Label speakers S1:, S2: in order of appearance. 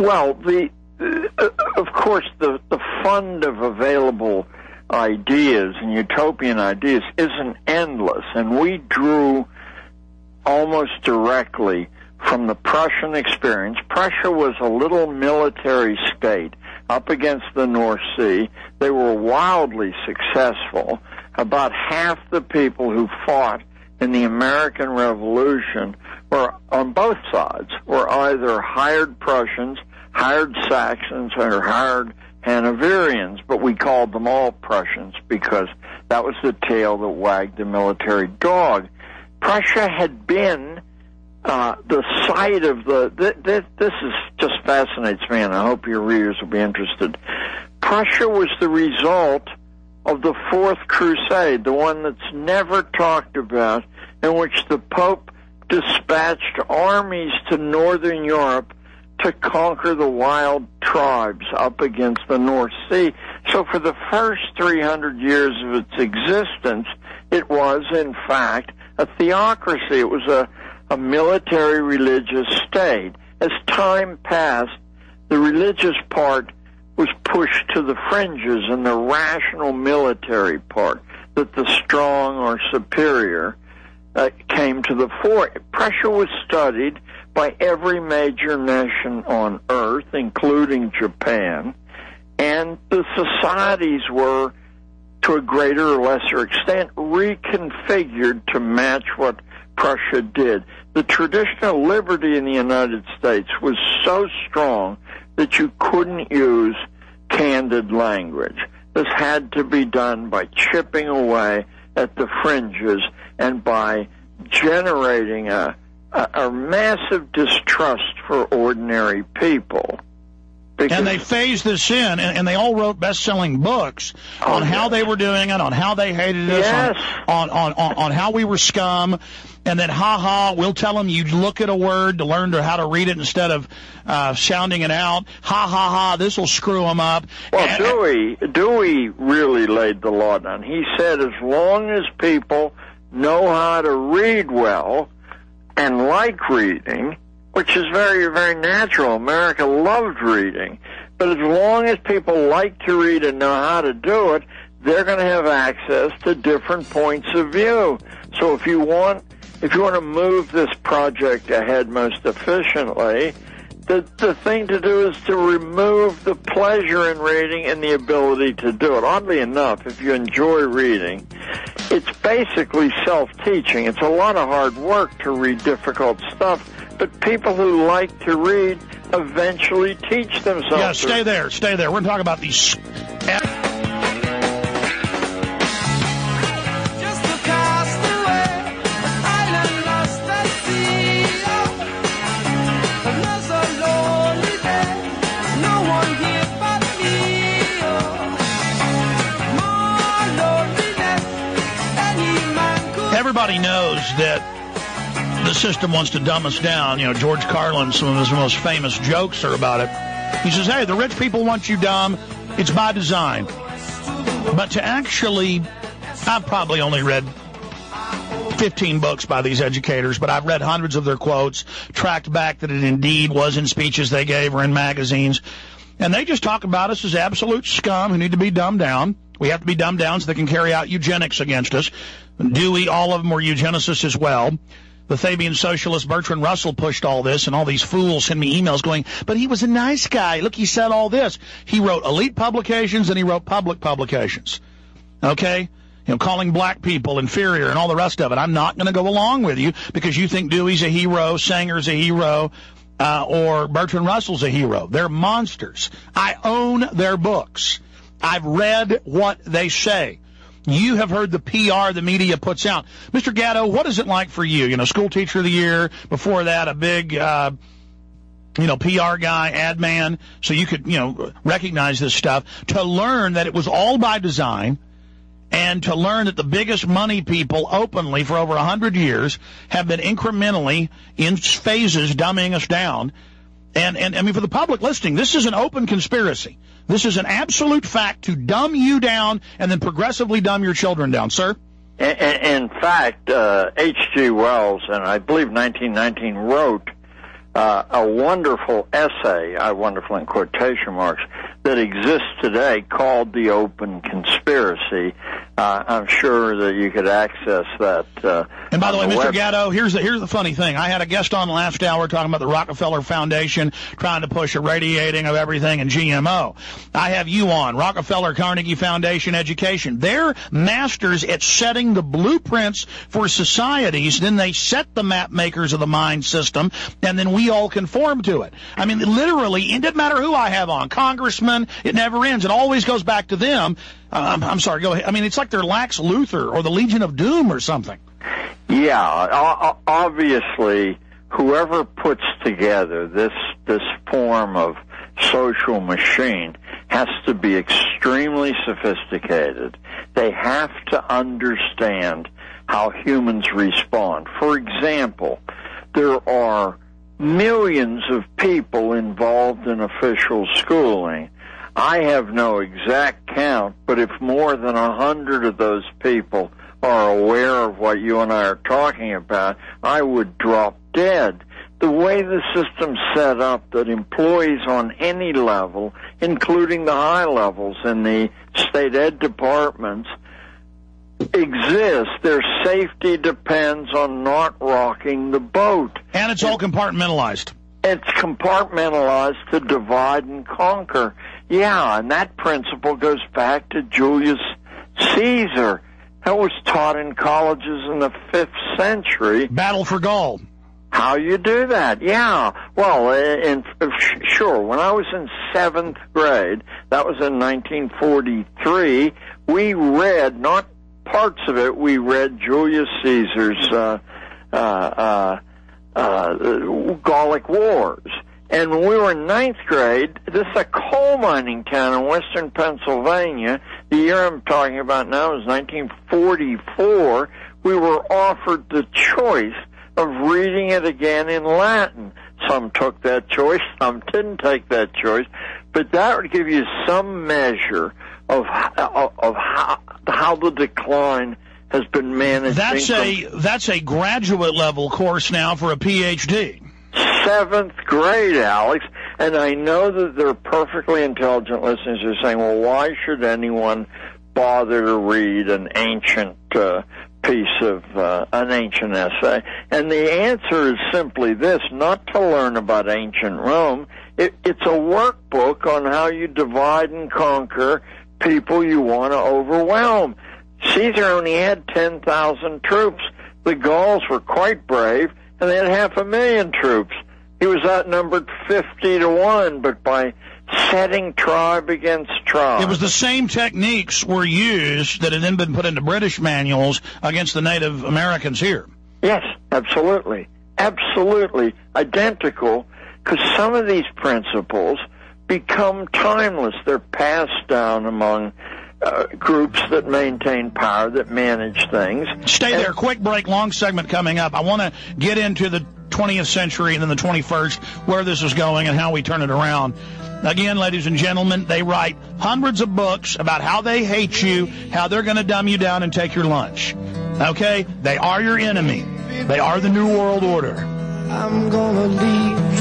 S1: Well, of course, the fund of available ideas and utopian ideas isn't endless, and we drew almost directly from the Prussian experience. Prussia was a little military state up against the North Sea. They were wildly successful. About half the people who fought in the American Revolution were, on both sides, were either hired Prussians, hired Saxons, or hired Hanoverians, but we called them all Prussians because that was the tail that wagged the military dog. Prussia had been the site of this is just fascinates me, and I hope your readers will be interested. Prussia was the result of the Fourth Crusade, the one that's never talked about, in which the Pope dispatched armies to Northern Europe to conquer the wild tribes up against the North Sea. So for the first 300 years of its existence, it was, in fact, a theocracy. It was a military religious state. As time passed, the religious part was pushed to the fringes, and the rational military part, that the strong or superior, came to the fore. Prussia was studied by every major nation on earth, including Japan, and the societies were, to a greater or lesser extent, reconfigured to match what Prussia did. The traditional liberty in the United States was so strong that you couldn't use candid language. This had to be done by chipping away at the fringes and by generating a massive distrust for ordinary people.
S2: And they phased this in, and they all wrote best-selling books on how they were doing it, on how they hated us, on how we were scum, and then, we'll tell them you look at a word to learn how to read it instead of sounding it out. This will screw them up.
S1: Well, Dewey really laid the law down. He said as long as people know how to read well and like reading, which is very, very natural. America loved reading. But as long as people like to read and know how to do it, they're going to have access to different points of view. So if you want to move this project ahead most efficiently, the thing to do is to remove the pleasure in reading and the ability to do it. Oddly enough, if you enjoy reading, it's basically self-teaching. It's a lot of hard work to read difficult stuff, but people who like to read eventually teach themselves.
S2: Yeah, stay there. We're going to talk about these... Everybody knows that the system wants to dumb us down. You know, George Carlin, some of his most famous jokes are about it. He says, hey, the rich people want you dumb. It's by design. But to actually, I've probably only read 15 books by these educators, but I've read hundreds of their quotes, tracked back that it indeed was in speeches they gave or in magazines. And they just talk about us as absolute scum who need to be dumbed down. We have to be dumbed down so they can carry out eugenics against us. Dewey, all of them were eugenicists as well. The Fabian socialist Bertrand Russell pushed all this, and all these fools send me emails going, but he was a nice guy. Look, he said all this. He wrote elite publications and he wrote public publications. Okay? You know, calling black people inferior and all the rest of it. I'm not going to go along with you because you think Dewey's a hero, Sanger's a hero, or Bertrand Russell's a hero. They're monsters. I own their books. I've read what they say. You have heard the PR the media puts out. Mr. Gatto, what is it like for you? You know, school teacher of the year, before that, a big, PR guy, ad man, so you could, recognize this stuff, to learn that it was all by design, and to learn that the biggest money people openly for over 100 years have been incrementally, in phases, dumbing us down. And I mean, for the public listening, this is an open conspiracy. This is an absolute fact to dumb you down and then progressively dumb your children down, sir.
S1: In fact, H.G. Wells, and I believe 1919, wrote a wonderful essay, wonderful in quotation marks, that exists today called The Open Conspiracy. I'm sure that you could access that.
S2: And by the way, Mr. Gatto, here's the funny thing. I had a guest on last hour talking about the Rockefeller Foundation trying to push irradiating of everything and GMO. I have you on, Rockefeller Carnegie Foundation Education. They're masters at setting the blueprints for societies. Then they set the map makers of the mind system, and then we all conform to it. I mean, literally, it doesn't matter who I have on, congressman, it never ends. It always goes back to them. I'm sorry, go ahead. I mean, it's like they're Lex Luthor or the Legion of Doom or something.
S1: Yeah, obviously, whoever puts together this form of social machine has to be extremely sophisticated. They have to understand how humans respond. For example, there are millions of people involved in official schooling. I have no exact count, but if more than 100 of those people are aware of what you and I are talking about, I would drop dead. The way the system's set up, that employees on any level, including the high levels in the state ed departments, exist, their safety depends on not rocking the boat.
S2: And it's all compartmentalized.
S1: It's compartmentalized to divide and conquer. Yeah, and that principle goes back to Julius Caesar. That was taught in colleges in the 5th century.
S2: Battle for Gaul.
S1: How you do that? Yeah. Well, sure, when I was in 7th grade, that was in 1943, we read, not parts of it, we read Julius Caesar's Gallic Wars. And when we were in 9th grade, this is a coal mining town in western Pennsylvania. The year I'm talking about now is 1944. We were offered the choice of reading it again in Latin. Some took that choice, some didn't take that choice. But that would give you some measure of how the decline has been managed.
S2: That's a graduate level course now for a PhD.
S1: 7th grade, Alex, and I know that there are perfectly intelligent listeners who are saying, well, why should anyone bother to read an ancient piece of an ancient essay? And the answer is simply this: not to learn about ancient Rome. It's a workbook on how you divide and conquer people you want to overwhelm. Caesar only had 10,000 troops. The Gauls were quite brave, and they had 500,000 troops. He was outnumbered 50-1, but by setting tribe against tribe.
S2: It was the same techniques were used that had then been put into British manuals against the Native Americans here.
S1: Yes, absolutely. Absolutely identical, because some of these principles become timeless. They're passed down among groups that maintain power, that manage things.
S2: Stay there. Quick break, long segment coming up. I want to get into the 20th century and then the 21st, where this is going and how we turn it around. Again, ladies and gentlemen, they write hundreds of books about how they hate you, how they're going to dumb you down and take your lunch. Okay? They are your enemy. They are the New World Order.
S3: I'm gonna leave